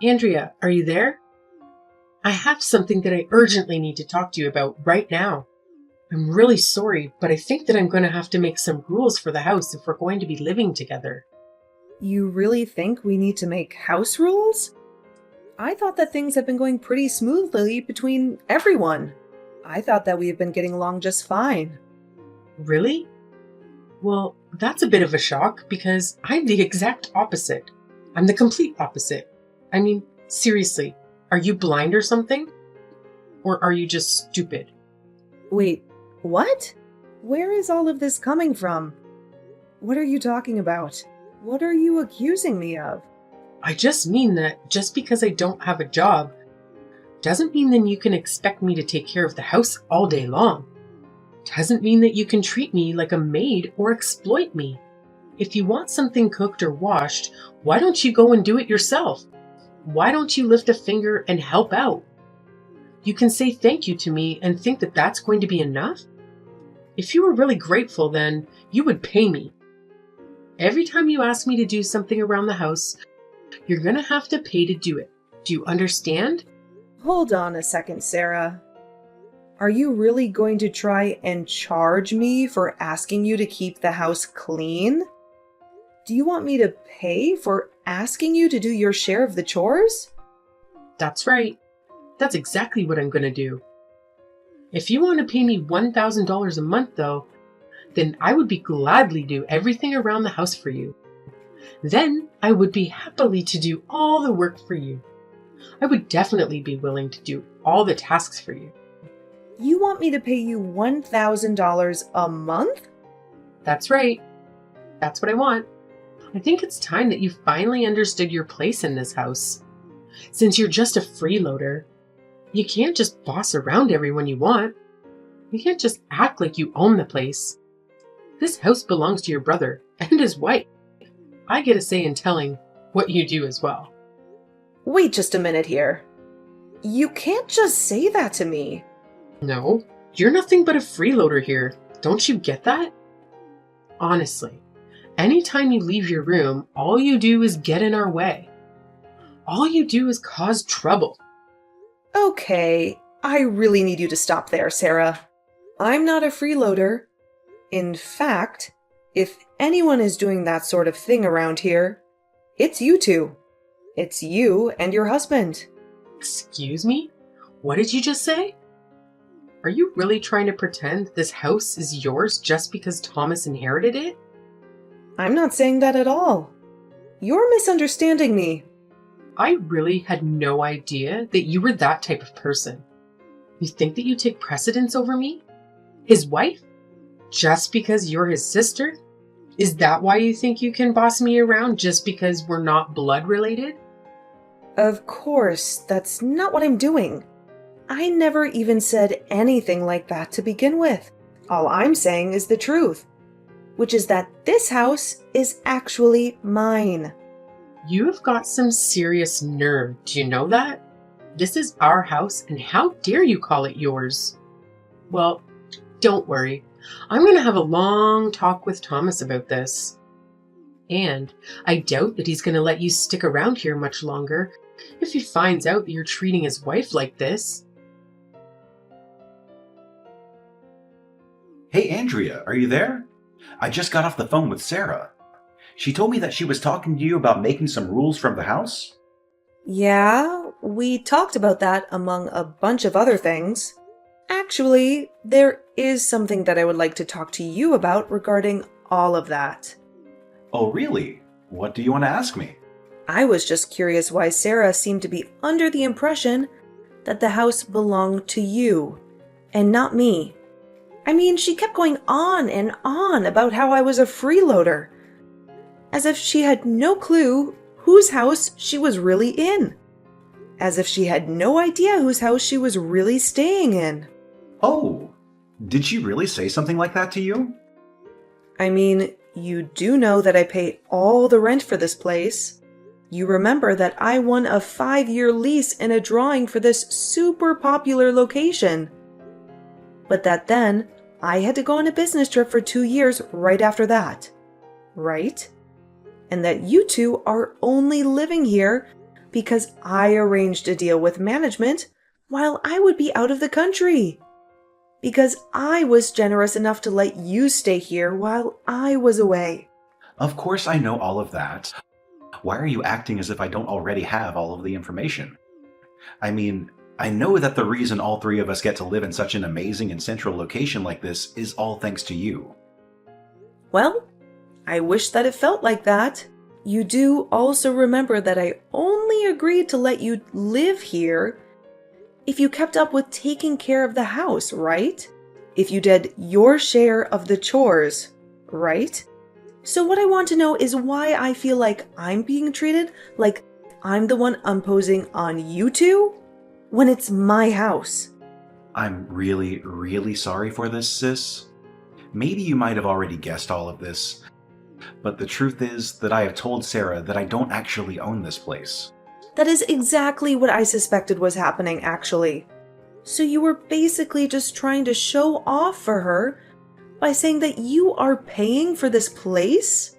Andrea, are you there? I have something that I urgently need to talk to you about right now. I'm really sorry, but I think that I'm going to have to make some rules for the house if we're going to be living together. You really think we need to make house rules? I thought that things have been going pretty smoothly between everyone. I thought that we have been getting along just fine. Really? Well, that's a bit of a shock because I'm the exact opposite. I'm the complete opposite. I mean, seriously, are you blind or something? Or are you just stupid? Wait, what? Where is all of this coming from? What are you talking about? What are you accusing me of? I just mean that just because I don't have a job doesn't mean that you can expect me to take care of the house all day long. Doesn't mean that you can treat me like a maid or exploit me. If you want something cooked or washed, why don't you go and do it yourself? Why don't you lift a finger and help out? You can say thank you to me and think that that's going to be enough? If you were really grateful, then you would pay me. Every time you ask me to do something around the house, you're going to have to pay to do it. Do you understand? Hold on a second, Sarah. Are you really going to try and charge me for asking you to keep the house clean? Do you want me to pay for asking you to do your share of the chores? That's right. That's exactly what I'm going to do. If you want to pay me $1,000 a month, though, then I would be gladly do everything around the house for you. Then I would be happily to do all the work for you. I would definitely be willing to do all the tasks for you. You want me to pay you $1,000 a month? That's right. That's what I want. I think it's time that you finally understood your place in this house. Since you're just a freeloader, you can't just boss around everyone you want. You can't just act like you own the place. This house belongs to your brother and his wife. I get a say in telling what you do as well. Wait just a minute here. You can't just say that to me. No, you're nothing but a freeloader here. Don't you get that? Honestly, anytime you leave your room, all you do is get in our way. All you do is cause trouble. Okay, I really need you to stop there, Sarah. I'm not a freeloader. In fact, if anyone is doing that sort of thing around here, it's you two. It's you and your husband. Excuse me? What did you just say? Are you really trying to pretend this house is yours just because Thomas inherited it? I'm not saying that at all. You're misunderstanding me. I really had no idea that you were that type of person. You think that you take precedence over me? His wife? Just because you're his sister? Is that why you think you can boss me around just because we're not blood related? Of course, that's not what I'm doing. I never even said anything like that to begin with. All I'm saying is the truth, which is that this house is actually mine. You have got some serious nerve, do you know that? This is our house, and how dare you call it yours? Well, don't worry. I'm going to have a long talk with Thomas about this. And I doubt that he's going to let you stick around here much longer if he finds out that you're treating his wife like this. Hey, Andrea, are you there? I just got off the phone with Sarah. She told me that she was talking to you about making some rules from the house. Yeah, we talked about that among a bunch of other things. Actually, there is something that I would like to talk to you about regarding all of that. Oh, really? What do you want to ask me? I was just curious why Sarah seemed to be under the impression that the house belonged to you and not me. I mean, she kept going on and on about how I was a freeloader, as if she had no clue whose house she was really in, as if she had no idea whose house she was really staying in. Oh, did she really say something like that to you? I mean, you do know that I pay all the rent for this place. You remember that I won a 5-year lease in a drawing for this super popular location. But that then, I had to go on a business trip for 2 years right after that. Right? And that you two are only living here because I arranged a deal with management while I would be out of the country. Because I was generous enough to let you stay here while I was away. Of course I know all of that. Why are you acting as if I don't already have all of the information? I mean, I know that the reason all three of us get to live in such an amazing and central location like this is all thanks to you. Well, I wish that it felt like that. You do also remember that I only agreed to let you live here if you kept up with taking care of the house, right? If you did your share of the chores, right? So what I want to know is why I feel like I'm being treated like I'm the one imposing on you two when it's my house. I'm really, really sorry for this, sis. Maybe you might have already guessed all of this, but the truth is that I have told Sarah that I don't actually own this place. That is exactly what I suspected was happening, actually. So you were basically just trying to show off for her by saying that you are paying for this place?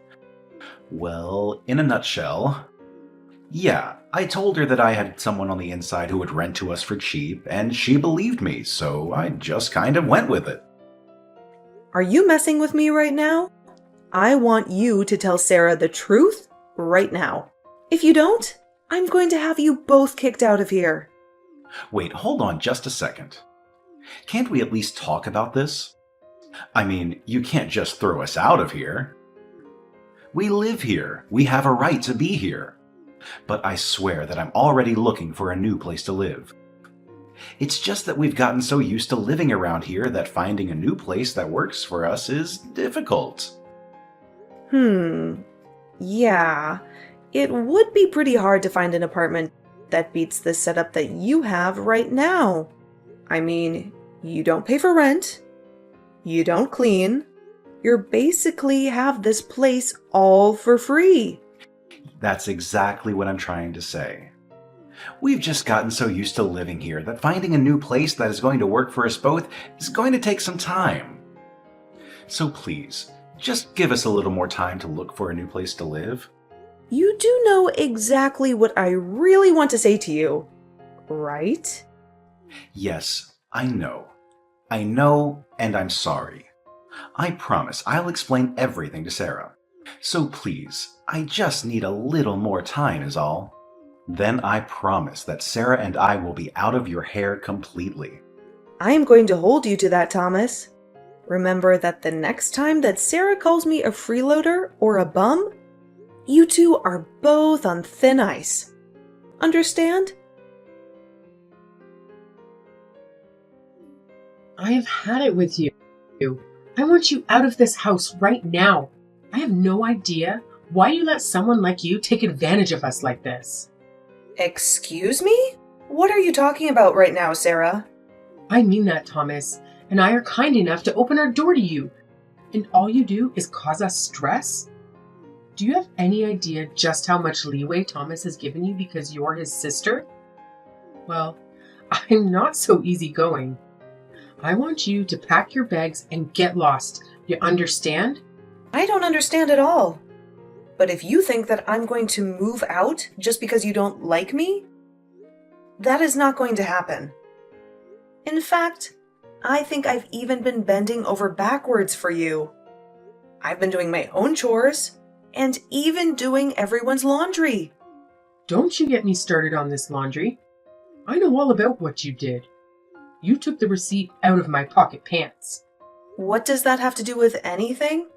Well, in a nutshell, yeah, I told her that I had someone on the inside who would rent to us for cheap, and she believed me, so I just kind of went with it. Are you messing with me right now? I want you to tell Sarah the truth right now. If you don't, I'm going to have you both kicked out of here. Wait, hold on just a second. Can't we at least talk about this? I mean, you can't just throw us out of here. We live here. We have a right to be here. But I swear that I'm already looking for a new place to live. It's just that we've gotten so used to living around here that finding a new place that works for us is difficult. Yeah. It would be pretty hard to find an apartment that beats the setup that you have right now. I mean, you don't pay for rent. You don't clean. You basically have this place all for free. That's exactly what I'm trying to say. We've just gotten so used to living here that finding a new place that is going to work for us both is going to take some time. So please, just give us a little more time to look for a new place to live. You do know exactly what I really want to say to you, right? Yes, I know. I know, and I'm sorry. I promise I'll explain everything to Sarah. So please, I just need a little more time is all. Then I promise that Sarah and I will be out of your hair completely. I am going to hold you to that, Thomas. Remember that the next time that Sarah calls me a freeloader or a bum, you two are both on thin ice. Understand? I have had it with you. I want you out of this house right now. I have no idea why you let someone like you take advantage of us like this. Excuse me? What are you talking about right now, Sarah? I mean that, Thomas, and I are kind enough to open our door to you. And all you do is cause us stress? Do you have any idea just how much leeway Thomas has given you because you're his sister? Well, I'm not so easygoing. I want you to pack your bags and get lost. You understand? I don't understand at all. But if you think that I'm going to move out just because you don't like me, that is not going to happen. In fact, I think I've even been bending over backwards for you. I've been doing my own chores and even doing everyone's laundry. Don't you get me started on this laundry. I know all about what you did. You took the receipt out of my pocket pants. What does that have to do with anything?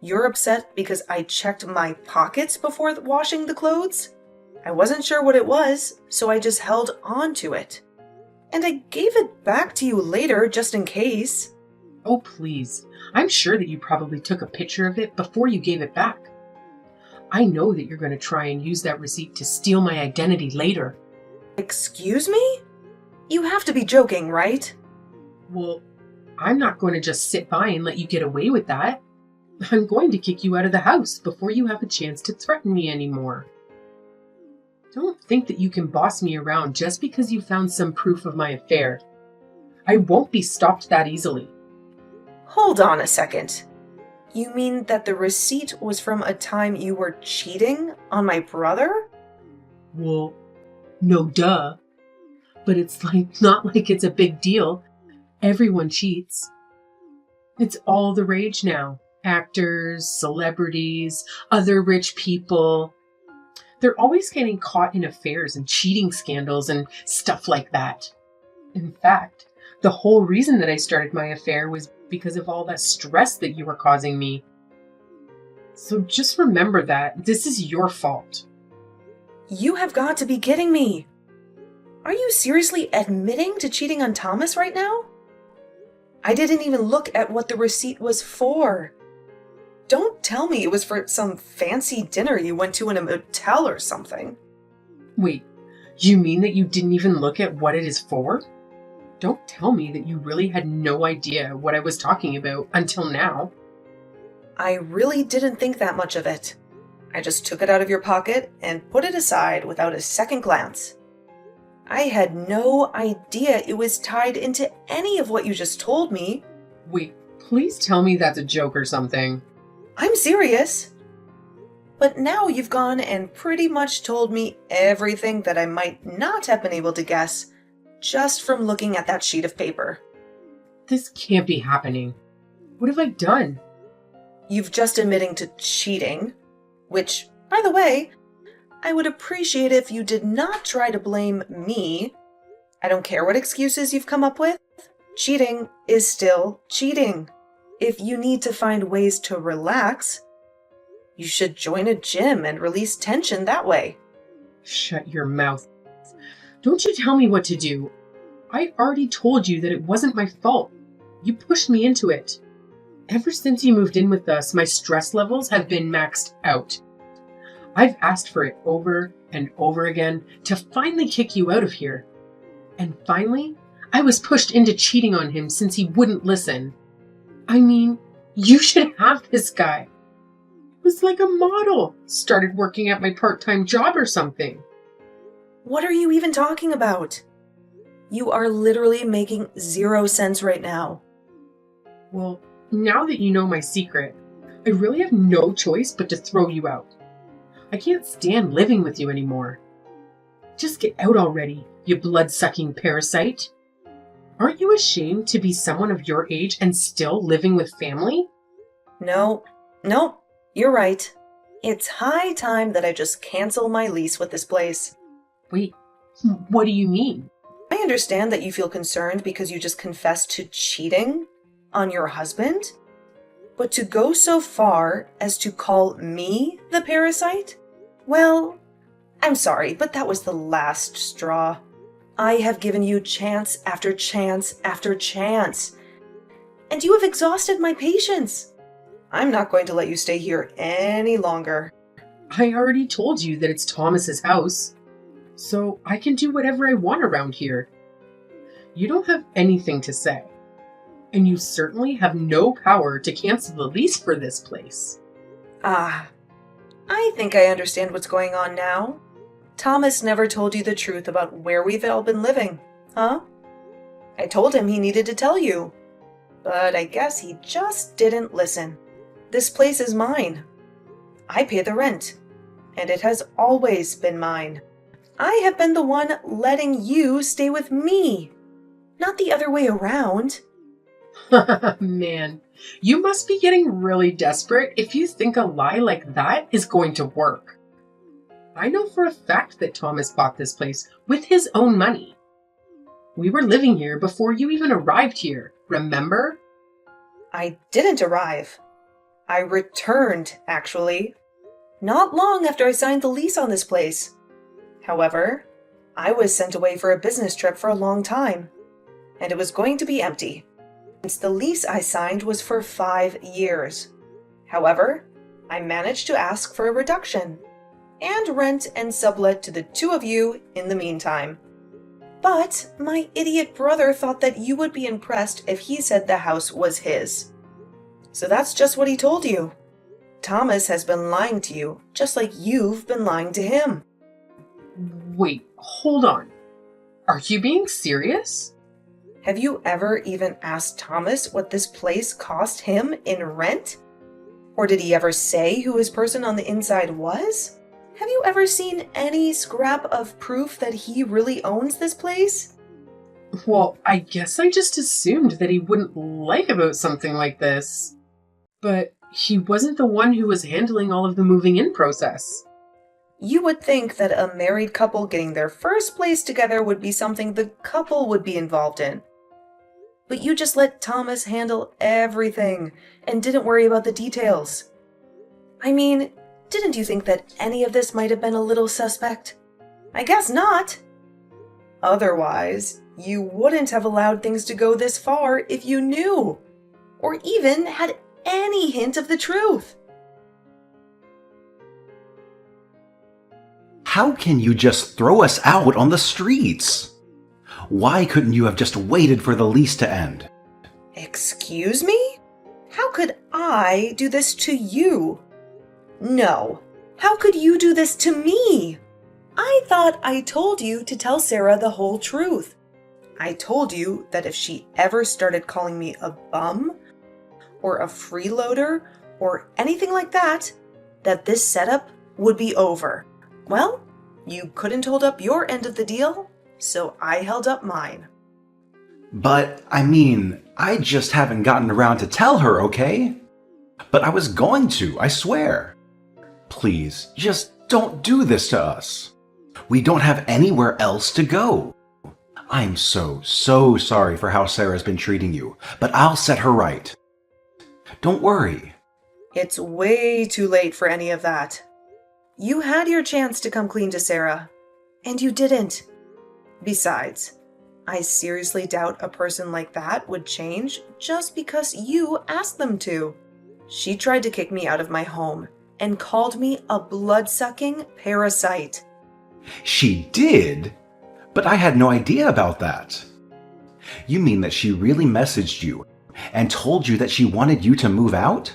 You're upset because I checked my pockets before washing the clothes? I wasn't sure what it was, so I just held on to it. And I gave it back to you later, just in case. Oh, please. I'm sure that you probably took a picture of it before you gave it back. I know that you're going to try and use that receipt to steal my identity later. Excuse me? You have to be joking, right? Well, I'm not going to just sit by and let you get away with that. I'm going to kick you out of the house before you have a chance to threaten me anymore. Don't think that you can boss me around just because you found some proof of my affair. I won't be stopped that easily. Hold on a second. You mean that the receipt was from a time you were cheating on my brother? Well, No duh. But it's not like it's a big deal. Everyone cheats. It's all the rage now. Actors, celebrities, other rich people. They're always getting caught in affairs and cheating scandals and stuff like that. In fact, the whole reason that I started my affair was because of all that stress that you were causing me. So just remember that this is your fault. You have got to be kidding me. Are you seriously admitting to cheating on Thomas right now? I didn't even look at what the receipt was for. Don't tell me it was for some fancy dinner you went to in a motel or something. Wait, you mean that you didn't even look at what it is for? Don't tell me that you really had no idea what I was talking about until now. I really didn't think that much of it. I just took it out of your pocket and put it aside without a second glance. I had no idea it was tied into any of what you just told me. Wait, please tell me that's a joke or something. I'm serious. But now you've gone and pretty much told me everything that I might not have been able to guess just from looking at that sheet of paper. This can't be happening. What have I done? You've just admitting to cheating, which, by the way, I would appreciate if you did not try to blame me. I don't care what excuses you've come up with. Cheating is still cheating. If you need to find ways to relax, you should join a gym and release tension that way. Shut your mouth. Don't you tell me what to do. I already told you that it wasn't my fault. You pushed me into it. Ever since you moved in with us, my stress levels have been maxed out. I've asked for it over and over again to finally kick you out of here. And finally, I was pushed into cheating on him since he wouldn't listen. I mean, you should have this guy. He was like a model. Started working at my part-time job or something. What are you even talking about? You are literally making zero sense right now. Well, now that you know my secret, I really have no choice but to throw you out. I can't stand living with you anymore. Just get out already, you blood-sucking parasite. Aren't you ashamed to be someone of your age and still living with family? No, you're right. It's high time that I just cancel my lease with this place. Wait, what do you mean? I understand that you feel concerned because you just confessed to cheating on your husband, but to go so far as to call me the parasite? Well, I'm sorry, but that was the last straw. I have given you chance after chance after chance, and you have exhausted my patience. I'm not going to let you stay here any longer. I already told you that it's Thomas's house, so I can do whatever I want around here. You don't have anything to say, and you certainly have no power to cancel the lease for this place. I think I understand what's going on now. Thomas never told you the truth about where we've all been living, huh? I told him he needed to tell you, but I guess he just didn't listen. This place is mine. I pay the rent, and it has always been mine. I have been the one letting you stay with me, not the other way around. Man, you must be getting really desperate if you think a lie like that is going to work. I know for a fact that Thomas bought this place with his own money. We were living here before you even arrived here, remember? I didn't arrive. I returned, actually. Not long after I signed the lease on this place. However, I was sent away for a business trip for a long time, and it was going to be empty, since the lease I signed was for 5 years. However, I managed to ask for a reduction, and rent and sublet to the two of you in the meantime. But my idiot brother thought that you would be impressed if he said the house was his. So that's just what he told you. Thomas has been lying to you, just like you've been lying to him. Wait, hold on. Are you being serious? Have you ever even asked Thomas what this place cost him in rent? Or did he ever say who his person on the inside was? Have you ever seen any scrap of proof that he really owns this place? Well, I guess I just assumed that he wouldn't lie about something like this. But he wasn't the one who was handling all of the moving in process. You would think that a married couple getting their first place together would be something the couple would be involved in. But you just let Thomas handle everything and didn't worry about the details. I mean, didn't you think that any of this might have been a little suspect? I guess not. Otherwise, you wouldn't have allowed things to go this far if you knew, or even had any hint of the truth. How can you just throw us out on the streets? Why couldn't you have just waited for the lease to end? Excuse me? How could I do this to you? No. How could you do this to me? I thought I told you to tell Sarah the whole truth. I told you that if she ever started calling me a bum, or a freeloader, or anything like that, that this setup would be over. Well, you couldn't hold up your end of the deal, so I held up mine. But, I just haven't gotten around to tell her, okay? But I was going to, I swear. Please, just don't do this to us. We don't have anywhere else to go. I'm so sorry for how Sarah's been treating you, but I'll set her right. Don't worry. It's way too late for any of that. You had your chance to come clean to Sarah, and you didn't. Besides, I seriously doubt a person like that would change just because you asked them to. She tried to kick me out of my home and called me a blood-sucking parasite. She did? But I had no idea about that. You mean that she really messaged you and told you that she wanted you to move out?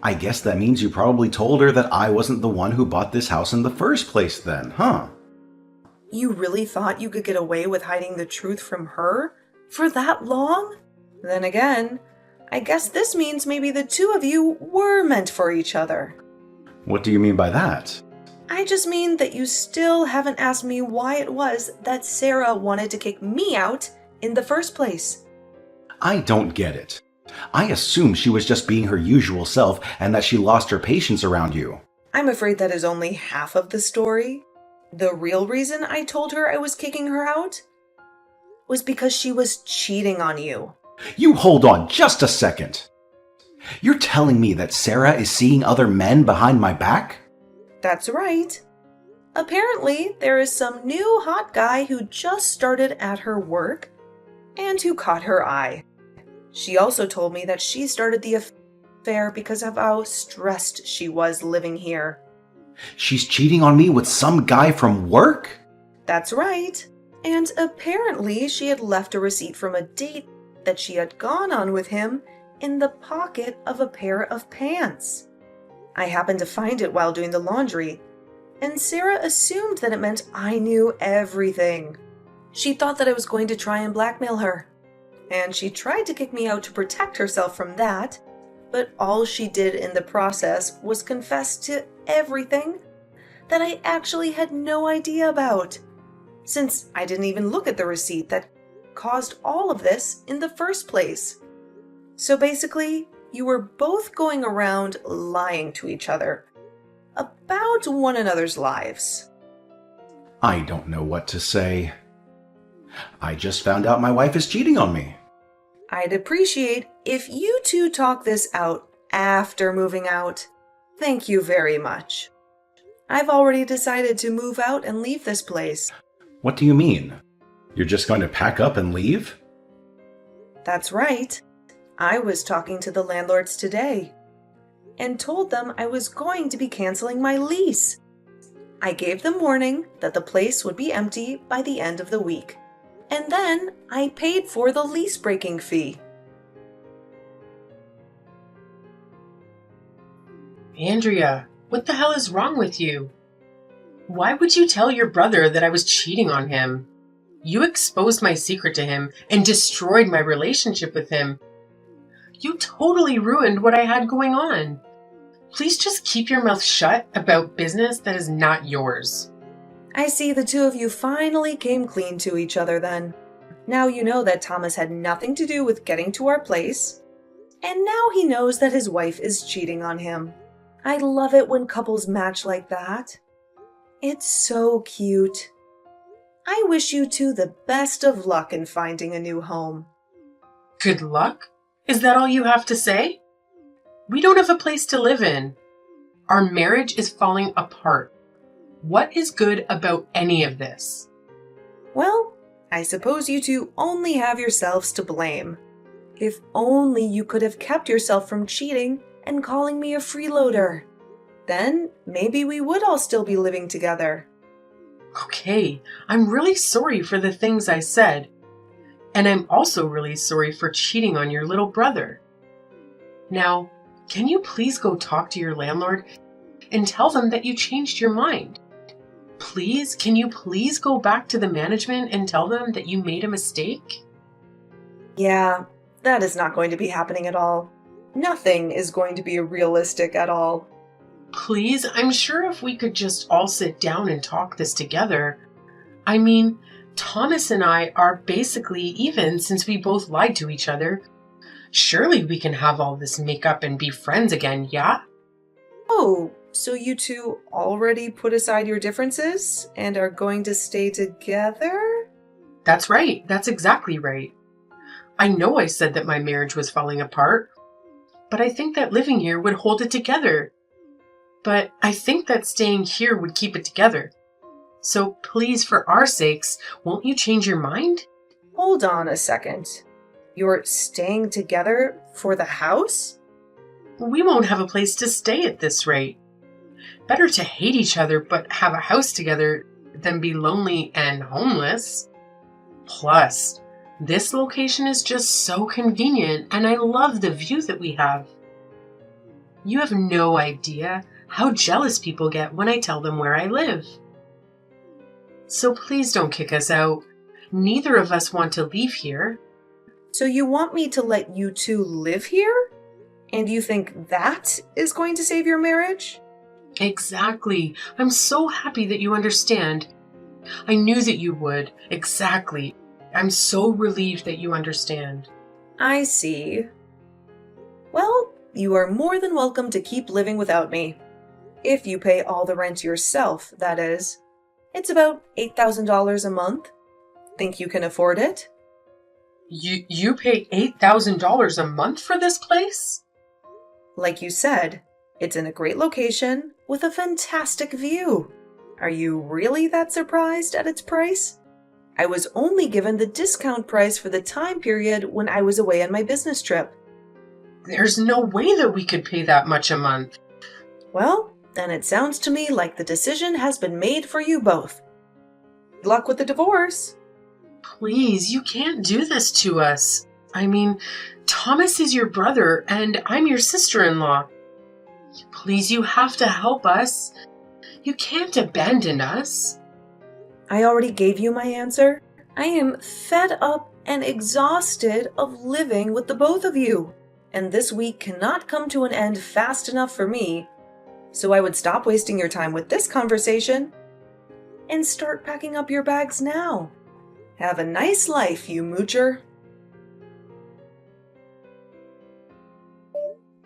I guess that means you probably told her that I wasn't the one who bought this house in the first place then, huh? You really thought you could get away with hiding the truth from her for that long? Then again, I guess this means maybe the two of you were meant for each other. What do you mean by that? I just mean that you still haven't asked me why it was that Sarah wanted to kick me out in the first place. I don't get it. I assumed she was just being her usual self and that she lost her patience around you. I'm afraid that is only half of the story. The real reason I told her I was kicking her out was because she was cheating on you. You hold on just a second. You're telling me that Sarah is seeing other men behind my back? That's right. Apparently, there is some new hot guy who just started at her work and who caught her eye. She also told me that she started the affair because of how stressed she was living here. She's cheating on me with some guy from work? That's right. And apparently she had left a receipt from a date that she had gone on with him in the pocket of a pair of pants. I happened to find it while doing the laundry, and Sarah assumed that it meant I knew everything. She thought that I was going to try and blackmail her, and she tried to kick me out to protect herself from that, but all she did in the process was confess to everything that I actually had no idea about, since I didn't even look at the receipt that caused all of this in the first place. So basically, you were both going around lying to each other about one another's lives. I don't know what to say. I just found out my wife is cheating on me. I'd appreciate if you two talk this out after moving out. Thank you very much. I've already decided to move out and leave this place. What do you mean? You're just going to pack up and leave? That's right. I was talking to the landlords today and told them I was going to be canceling my lease. I gave them warning that the place would be empty by the end of the week, and then I paid for the lease breaking fee. Andrea, what the hell is wrong with you? Why would you tell your brother that I was cheating on him? You exposed my secret to him and destroyed my relationship with him. You totally ruined what I had going on. Please just keep your mouth shut about business that is not yours. I see the two of you finally came clean to each other then. Now you know that Thomas had nothing to do with getting to our place, and now he knows that his wife is cheating on him. I love it when couples match like that. It's so cute. I wish you two the best of luck in finding a new home. Good luck? Is that all you have to say? We don't have a place to live in. Our marriage is falling apart. What is good about any of this? Well, I suppose you two only have yourselves to blame. If only you could have kept yourself from cheating and calling me a freeloader. Then maybe we would all still be living together. Okay, I'm really sorry for the things I said. And I'm also really sorry for cheating on your little brother. Now, can you please go talk to your landlord and tell them that you changed your mind? Please, can you please go back to the management and tell them that you made a mistake? Yeah, that is not going to be happening at all. Nothing is going to be realistic at all. Please, I'm sure if we could just all sit down and talk this together. I mean, Thomas and I are basically even since we both lied to each other. Surely we can have all this makeup and be friends again, yeah? Oh, so you two already put aside your differences and are going to stay together? That's right. That's exactly right. I know I said that my marriage was falling apart, but I think that living here would hold it together. But I think that staying here would keep it together. So please, for our sakes, won't you change your mind? Hold on a second. You're staying together for the house? We won't have a place to stay at this rate. Better to hate each other but have a house together than be lonely and homeless. Plus, this location is just so convenient and I love the view that we have. You have no idea how jealous people get when I tell them where I live. So please don't kick us out. Neither of us want to leave here. So you want me to let you two live here? And you think that is going to save your marriage? Exactly. I'm so happy that you understand. I knew that you would. Exactly. I'm so relieved that you understand. I see. Well, you are more than welcome to keep living without me. If you pay all the rent yourself, that is. It's about $8,000 a month. Think you can afford it? You pay $8,000 a month for this place? Like you said, it's in a great location with a fantastic view. Are you really that surprised at its price? I was only given the discount price for the time period when I was away on my business trip. There's no way that we could pay that much a month. Well, then it sounds to me like the decision has been made for you both. Good luck with the divorce. Please, you can't do this to us. I mean, Thomas is your brother and I'm your sister-in-law. Please, you have to help us. You can't abandon us. I already gave you my answer. I am fed up and exhausted of living with the both of you, and this week cannot come to an end fast enough for me. So I would stop wasting your time with this conversation and start packing up your bags now. Have a nice life, you moocher.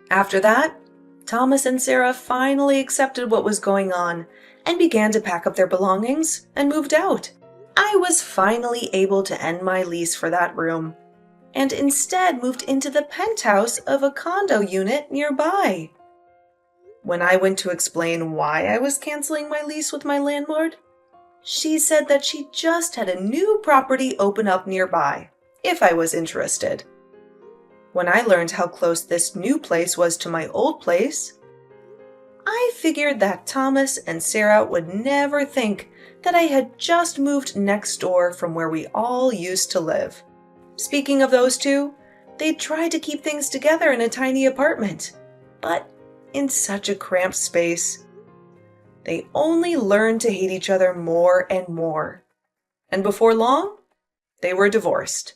After that, Thomas and Sarah finally accepted what was going on and began to pack up their belongings and moved out. I was finally able to end my lease for that room and instead moved into the penthouse of a condo unit nearby. When I went to explain why I was canceling my lease with my landlord, she said that she just had a new property open up nearby, if I was interested. When I learned how close this new place was to my old place, I figured that Thomas and Sarah would never think that I had just moved next door from where we all used to live. Speaking of those two, they tried to keep things together in a tiny apartment, but in such a cramped space. They only learned to hate each other more and more. And before long, they were divorced.